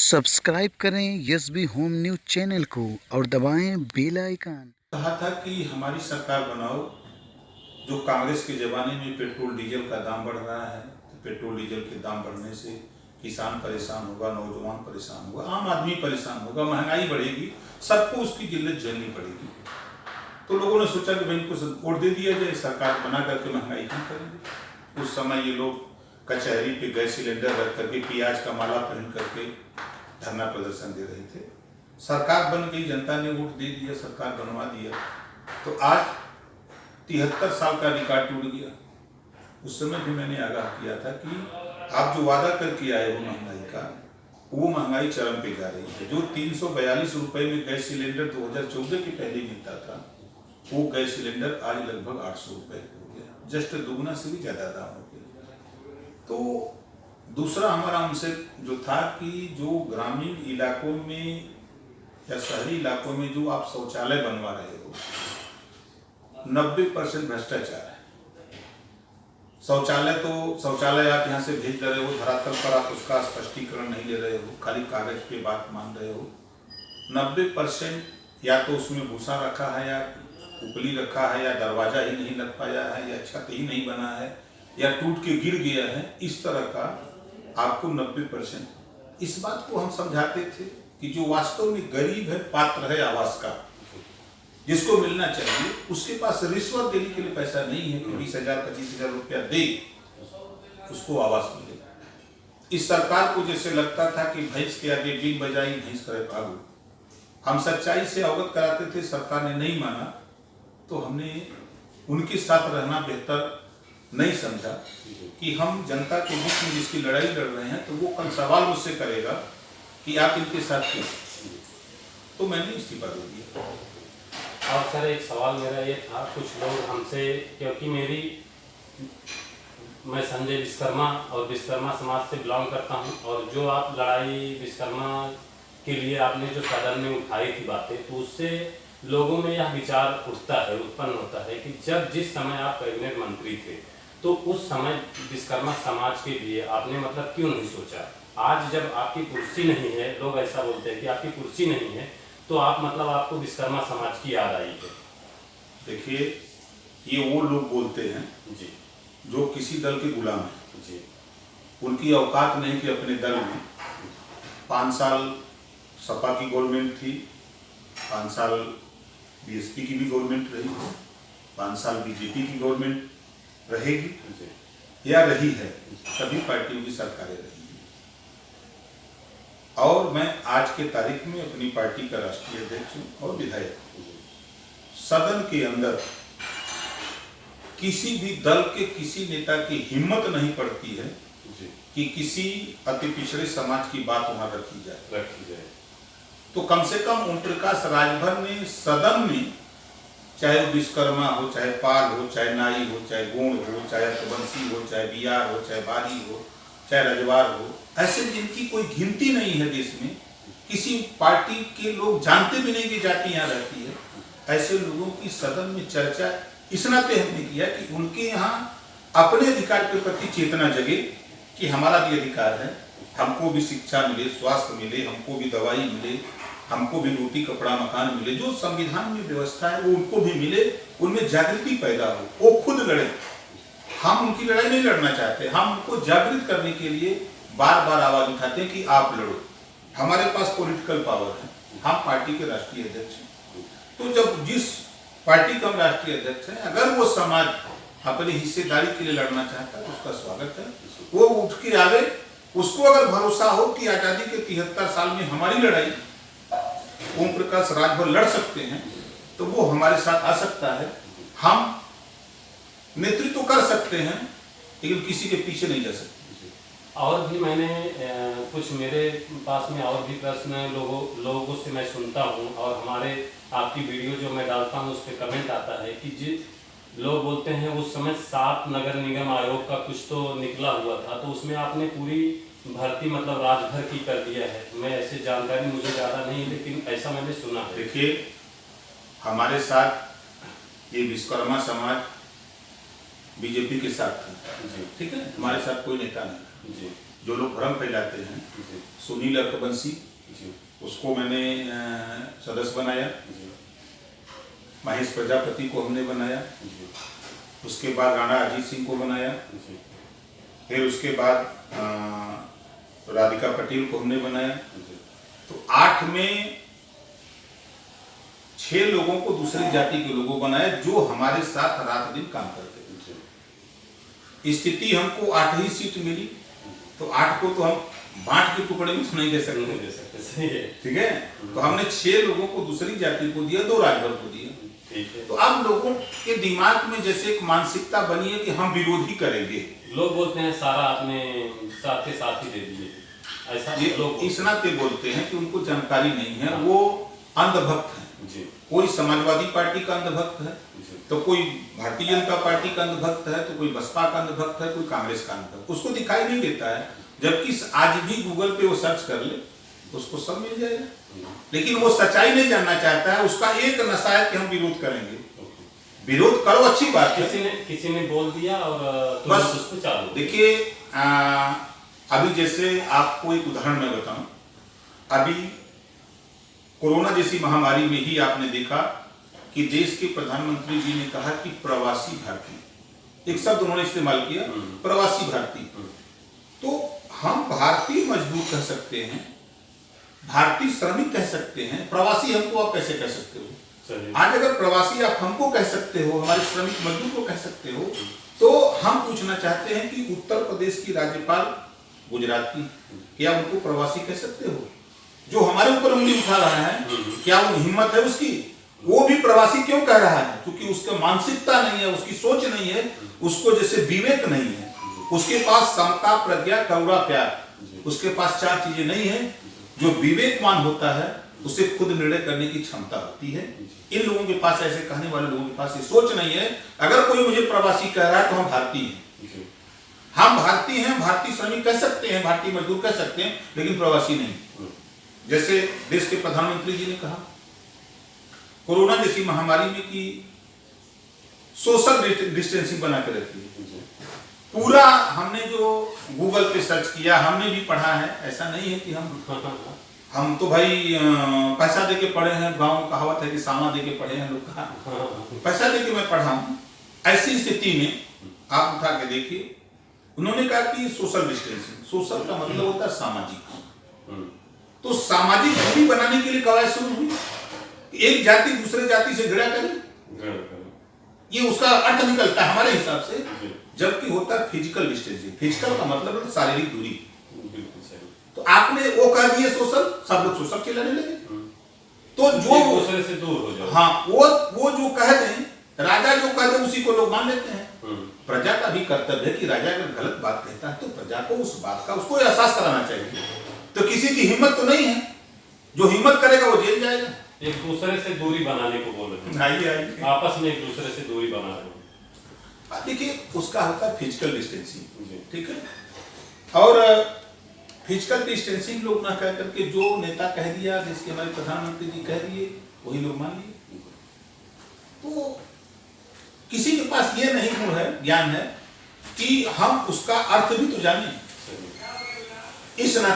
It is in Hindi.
सब्सक्राइब करें यस-बी होम न्यूज़ चैनल को और दबाएं बेल आइकन। कहा था कि हमारी सरकार बनाओ। जो कांग्रेस के ज़माने में पेट्रोल डीजल का दाम बढ़ रहा है, तो पेट्रोल डीजल के दाम बढ़ने से किसान परेशान होगा, नौजवान परेशान होगा, आम आदमी परेशान होगा, महंगाई बढ़ेगी, सबको उसकी जिल्लत झेलनी पड़ेगी। तो लोगों ने सोचा कि भाई इनको वोट दे दिया जाए, सरकार बना करके महंगाई कम करेंगे। उस समय ये लोग कचहरी पे गैस सिलेंडर रख करके प्याज का माला पहन करके धरना प्रदर्शन दे रहे थे। सरकार बन गई, जनता ने वोट दे दिया, सरकार बनवा दिया, तो आज 73 साल का रिकॉर्ड टूट गया। उस समय भी मैंने आगाह किया था कि आप जो वादा करके आए हो महंगाई का, वो महंगाई चरम पे जा रही है। जो 342 रुपए में गैस सिलेंडर 2014 के पहले मिलता था, वो गैस सिलेंडर आज लगभग 800 रुपए हो गया, जस्ट दुगना से भी ज्यादा दाम हो गया। तो दूसरा हमारा उनसे जो था कि जो ग्रामीण इलाकों में या शहरी इलाकों में जो आप शौचालय बनवा रहे हो, 90% भ्रष्टाचार है। शौचालय आप यहाँ से भेज दे रहे हो, धरातल पर आप उसका स्पष्टीकरण नहीं ले रहे हो, खाली कागज पे बात मान रहे हो। 90% या तो उसमें भूसा रखा है, या उपली रखा है, या दरवाजा ही नहीं लग पाया है, या छत ही नहीं बना है, या टूट के गिर गया है। इस तरह का आपको 90%। इस बात को हम समझाते थे कि जो वास्तव में गरीब है, पात्र है आवास का, जिसको मिलना चाहिए, उसके पास रिश्वत देने के लिए पैसा नहीं है कि 20,000 25,000 रुपया दे उसको आवास मिले। इस सरकार को जैसे लगता था कि भैंस के आगे बीन बजाई भैंस करे भागो। हम सच्चाई से अवगत कराते थे, सरकार ने नहीं माना, तो हमने उनके साथ रहना बेहतर नहीं समझा कि हम जनता के बीच में जिसकी लड़ाई लड़ रहे हैं, तो वो कल सवाल मुझसे करेगा कि आप इनके साथ क्यों। तो मैंने इस्तीफा दे दिया। और सर एक सवाल मेरा ये था, कुछ लोग हमसे, क्योंकि मैं संजय विश्वकर्मा और विश्वकर्मा समाज से बिलोंग करता हूं, और जो आप लड़ाई विश्वकर्मा के लिए आपने जो सदन में उठाई थी बातें, तो उससे लोगों में यह विचार उत्पन्न होता है कि जब जिस समय आप कैबिनेट मंत्री थे, तो उस समय विश्वकर्मा समाज के लिए आपने मतलब क्यों नहीं सोचा। आज जब आपकी कुर्सी नहीं है, लोग ऐसा बोलते हैं कि आपकी कुर्सी नहीं है, तो आप मतलब आपको विश्वकर्मा समाज की याद आई है। देखिए, ये वो लोग बोलते हैं जी, जो किसी दल के गुलाम हैं जी। उनकी औकात नहीं कि अपने दल में 5 साल सपा की गवर्नमेंट थी, 5 साल बीएसपी की भी गवर्नमेंट रही, 5 साल बीजेपी की गवर्नमेंट रहेगी या रही है, सभी पार्टियों की सरकारें रही। और मैं आज के तारीख में अपनी पार्टी का राष्ट्रीय अध्यक्ष हूं और विधायक हूं। सदन के अंदर किसी भी दल के किसी नेता की हिम्मत नहीं पड़ती है कि किसी अति पिछड़े समाज की बात वहां रखी जाए। तो कम से कम ओम प्रकाश राजभर ने सदन में, चाहे वो विश्वकर्मा हो, चाहे पाल हो, चाहे नाई हो, चाहे गोंड हो, चाहे रघुवंशी हो, चाहे बिहार हो, चाहे बारी हो, चाहे रजवार हो, ऐसे जिनकी कोई गिनती नहीं है देश में, किसी पार्टी के लोग जानते भी नहीं कि जाति यहाँ रहती है, ऐसे लोगों की सदन में चर्चा इस नाते हमने किया कि उनके यहाँ अपने अधिकार के प्रति चेतना जगे कि हमारा भी अधिकार है, हमको भी शिक्षा मिले, स्वास्थ्य मिले, हमको भी दवाई मिले, हमको भी रोटी कपड़ा मकान मिले, जो संविधान में व्यवस्था है वो उनको भी मिले, उनमें जागृति पैदा हो, वो खुद लड़े। हम उनकी लड़ाई नहीं लड़ना चाहते, हम उनको जागृत करने के लिए बार बार आवाज उठाते हैं कि आप लड़ो, हमारे पास पॉलिटिकल पावर है, हम पार्टी के राष्ट्रीय अध्यक्ष हैं। तो जब जिस पार्टी का हम राष्ट्रीय अध्यक्ष हैं, अगर वो समाज अपनी हिस्सेदारी के लिए लड़ना चाहता है तो उसका स्वागत है, वो उठ के आवे। उसको अगर भरोसा हो कि आजादी के 73 साल में हमारी लड़ाई ओम प्रकाश राजभर लड़ सकते हैं, तो वो हमारे साथ आ सकता है, हम नेतृत्व कर सकते हैं, लेकिन किसी के पीछे नहीं जा सकते। और भी मैंने कुछ मेरे पास में और भी प्रश्न लोगों से मैं सुनता हूं, और हमारे आपकी वीडियो जो मैं डालता हूं उस पर कमेंट आता है कि लोग बोलते हैं उस समय 7 नगर निगम आयोग का कुछ तो निकला हुआ था, तो उसमें आपने पूरी भर्ती मतलब राजभर की कर दिया है। मैं ऐसे जानकारी मुझे ज़्यादा नहीं, लेकिन ऐसा मैंने सुना है। देखिए, हमारे साथ ये विश्वकर्मा समाज बीजेपी के साथ था, ठीक है, हमारे साथ कोई नेता नहीं था। जी जो लोग भ्रम फैलाते हैं। जी सुनील अकबंसी, जी उसको मैंने सदस्य बनाया। जी महेश प्रजापति को हमने बनाया। जी उसके बाद राणा अजीत सिंह को बनाया। जी फिर उसके बाद राधिका पटेल को हमने बनाया। जी तो 8 में 6 लोगों को दूसरी जाति के लोगों बनाया जो हमारे साथ रात दिन काम करते थे। स्थिति हमको 8 ही सीट मिली, तो 8 को तो हम बांट के टुकड़े में तो नहीं दे सकते। नहीं दे सकते, सही है। ठीक है, तो हमने 6 लोगों को दूसरी जाति को दिया, 2 राजभर को दिया। ठीक है। तो अब लोगों के दिमाग में जैसे एक मानसिकता बनी है कि हम विरोध ही करेंगे। लोग बोलते हैं सारा आपने साथ के साथ ही दे दिए, ऐसा ये लोग इस नाते बोलते हैं कि उनको जानकारी नहीं है, वो अंधभक्त हैं। जी कोई समाजवादी पार्टी का अंधभक्त है, जी तो कोई भारतीय जनता पार्टी का अंधभक्त है, तो कोई बसपा का अंधभक्त है, कोई कांग्रेस का अंधभक्त, उसको दिखाई नहीं देता है। जबकि आज भी गूगल पे वो सर्च कर ले, उसको सब मिल जाएगा। लेकिन वो सच्चाई नहीं जानना चाहता है, उसका एक नशा है कि हम विरोध करेंगे। विरोध करो, अच्छी बात है। किसी ने बोल दिया और बस तुरंत उसको चालू। देखिए, अभी जैसे आपको एक उदाहरण मैं बताऊं, अभी कोरोना जैसी महामारी में ही आपने देखा कि देश के प्रधानमंत्री जी ने कहा कि प्रवासी भारतीय, एक शब्द उन्होंने इस्तेमाल किया, प्रवासी भारतीय। तो हम भारतीय मजदूर कह सकते हैं, भारतीय श्रमिक कह सकते हैं, प्रवासी हमको आप कैसे कह सकते हो? आज अगर प्रवासी आप हमको कह सकते हो, हमारे श्रमिक मजदूर को कह सकते हो, तो हम पूछना चाहते हैं कि उत्तर प्रदेश की राज्यपाल गुजरात की, क्या उनको प्रवासी कह सकते हो? जो हमारे ऊपर उंगली उठा रहा है, क्या वो हिम्मत है उसकी? वो भी प्रवासी क्यों कह रहा है? क्योंकि उसका मानसिकता नहीं है, उसकी सोच नहीं है, उसको जैसे विवेक नहीं है, उसके पास समता, प्रज्ञा, करुणा, प्यार, उसके पास 4 चीजें नहीं है। जो विवेकवान होता है उसे खुद निर्णय करने की क्षमता होती है। इन लोगों के पास, ऐसे कहने वाले लोगों के पास ये सोच नहीं है। अगर कोई मुझे प्रवासी कह रहा है तो हम भारतीय हैं, हम भारतीय हैं, भारतीय श्रमिक कह सकते हैं, भारतीय मजदूर कह सकते हैं, लेकिन प्रवासी नहीं। जैसे देश के प्रधानमंत्री जी ने कहा कोरोना जैसी महामारी में कि सोशल डिस्टेंसिंग बना के रखिए। पूरा हमने जो गूगल पे सर्च किया, हमने भी पढ़ा है, ऐसा नहीं है कि हम तो भाई पैसा देके पढ़े हैं। गांव कहावत है कि सामा देके पढ़े हैं, लोग कहा पैसा देके मैं पढ़ा हूं। ऐसी स्थिति में आप उठा के देखिए, उन्होंने कहा कि सोशल डिस्टेंसिंग, सोशल का मतलब होता है सामाजिक। तो सामाजिक दूरी बनाने के लिए कवायद शुरू हुई। एक जाति दूसरे जाति से घृणा करे, ये उसका अर्थ निकलता है हमारे हिसाब से। जबकि होता है फिजिकल डिस्टेंसिंग। फिजिकल का मतलब है शारीरिक दूरी। तो आपने वो कह दिए सोशल, सब लोग सोशल चिल्लाने लगे। तो जो दूसरे से दूर हो जाओ, हाँ, वो जो कह दें, राजा जो कह दे उसी को लोग मान लेते हैं। प्रजा का भी कर्तव्य है कि राजा अगर गलत बात कहता है तो प्रजा को उस बात का उसको एहसास कराना चाहिए। तो किसी की हिम्मत तो नहीं है, जो हिम्मत करेगा वो जेल जाएगा। एक दूसरे से दूरी बनाने को बोल रहे हैं, आइए आपस में एक दूसरे से दूरी बना रहे हैं। देखिए, उसका होता है फिजिकल डिस्टेंसिंग, ठीक है। और फिजिकल डिस्टेंसिंग लोग ना कह करके जो नेता कह दिया, देश के हमारे प्रधानमंत्री जी कह दिए, वही लोग मान लिए। तो किसी के पास ये नहीं गुण है, ज्ञान है कि हम उसका अर्थ भी तो जाने। इस